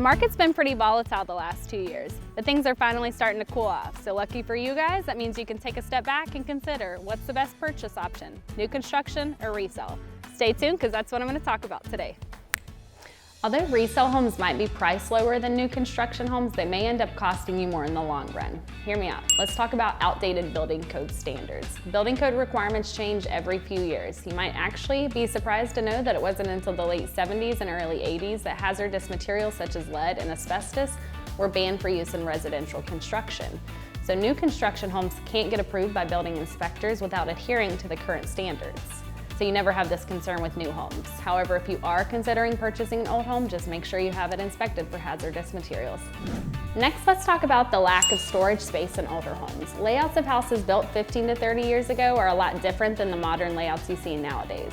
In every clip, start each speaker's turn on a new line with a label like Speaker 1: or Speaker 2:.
Speaker 1: The market's been pretty volatile the last 2 years, but things are finally starting to cool off. So lucky for you guys, that means you can take a step back and consider what's the best purchase option, new construction or resale. Stay tuned because that's what I'm going to talk about today. Although resale homes might be priced lower than new construction homes, they may end up costing you more in the long run. Hear me out. Let's talk about outdated building code standards. Building code requirements change every few years. You might actually be surprised to know that it wasn't until the late 70s and early 80s that hazardous materials such as lead and asbestos were banned for use in residential construction. So new construction homes can't get approved by building inspectors without adhering to the current standards. So you never have this concern with new homes. However, if you are considering purchasing an old home, just make sure you have it inspected for hazardous materials. Next, let's talk about the lack of storage space in older homes. Layouts of houses built 15 to 30 years ago are a lot different than the modern layouts you see nowadays.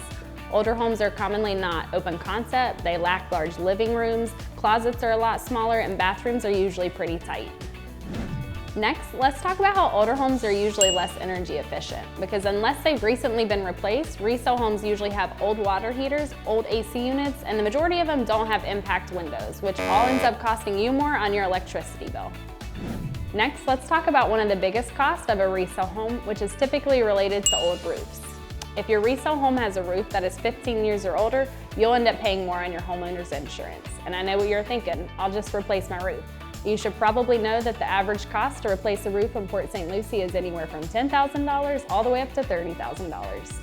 Speaker 1: Older homes are commonly not open concept, they lack large living rooms, closets are a lot smaller, and bathrooms are usually pretty tight. Next, let's talk about how older homes are usually less energy efficient, because unless they've recently been replaced, resale homes usually have old water heaters, old AC units, and the majority of them don't have impact windows, which all ends up costing you more on your electricity bill. Next, let's talk about one of the biggest costs of a resale home, which is typically related to old roofs. If your resale home has a roof that is 15 years or older, you'll end up paying more on your homeowner's insurance. And I know what you're thinking, I'll just replace my roof. You should probably know that the average cost to replace a roof in Port St. Lucie is anywhere from $10,000 all the way up to $30,000.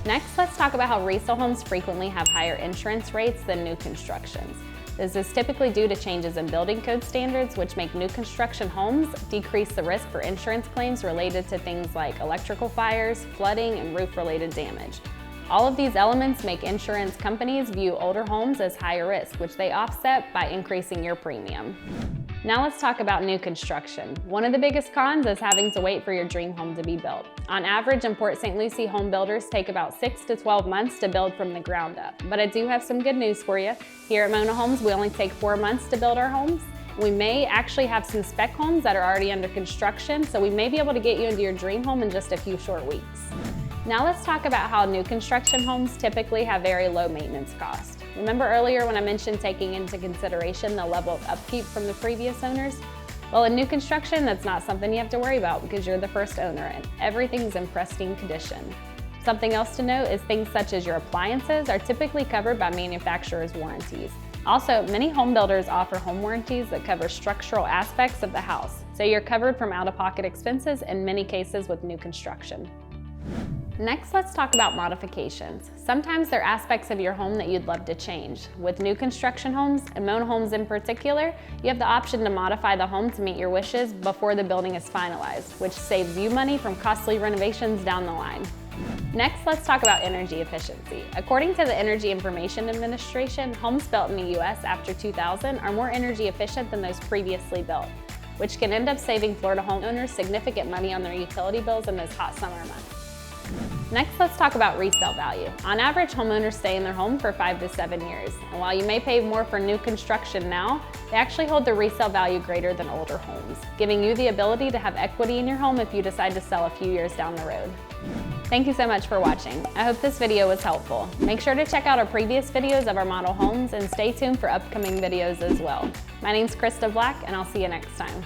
Speaker 1: Next, let's talk about how resale homes frequently have higher insurance rates than new constructions. This is typically due to changes in building code standards, which make new construction homes decrease the risk for insurance claims related to things like electrical fires, flooding, and roof-related damage. All of these elements make insurance companies view older homes as higher risk, which they offset by increasing your premium. Now let's talk about new construction. One of the biggest cons is having to wait for your dream home to be built. On average, in Port St. Lucie, home builders take about 6 to 12 months to build from the ground up. But I do have some good news for you. Here at Monna Homes, we only take 4 months to build our homes. We may actually have some spec homes that are already under construction, so we may be able to get you into your dream home in just a few short weeks. Now let's talk about how new construction homes typically have very low maintenance costs. Remember earlier when I mentioned taking into consideration the level of upkeep from the previous owners? Well, in new construction, that's not something you have to worry about because you're the first owner and everything's in pristine condition. Something else to note is things such as your appliances are typically covered by manufacturer's warranties. Also, many home builders offer home warranties that cover structural aspects of the house, so you're covered from out-of-pocket expenses in many cases with new construction. Next, let's talk about modifications. Sometimes there are aspects of your home that you'd love to change. With new construction homes, and Monna Homes in particular, you have the option to modify the home to meet your wishes before the building is finalized, which saves you money from costly renovations down the line. Next, let's talk about energy efficiency. According to the Energy Information Administration, homes built in the US after 2000 are more energy efficient than those previously built, which can end up saving Florida homeowners significant money on their utility bills in those hot summer months. Next, let's talk about resale value. On average, homeowners stay in their home for 5 to 7 years. And while you may pay more for new construction now, they actually hold the resale value greater than older homes, giving you the ability to have equity in your home if you decide to sell a few years down the road. Thank you so much for watching. I hope this video was helpful. Make sure to check out our previous videos of our model homes and stay tuned for upcoming videos as well. My name's Krista Black, and I'll see you next time.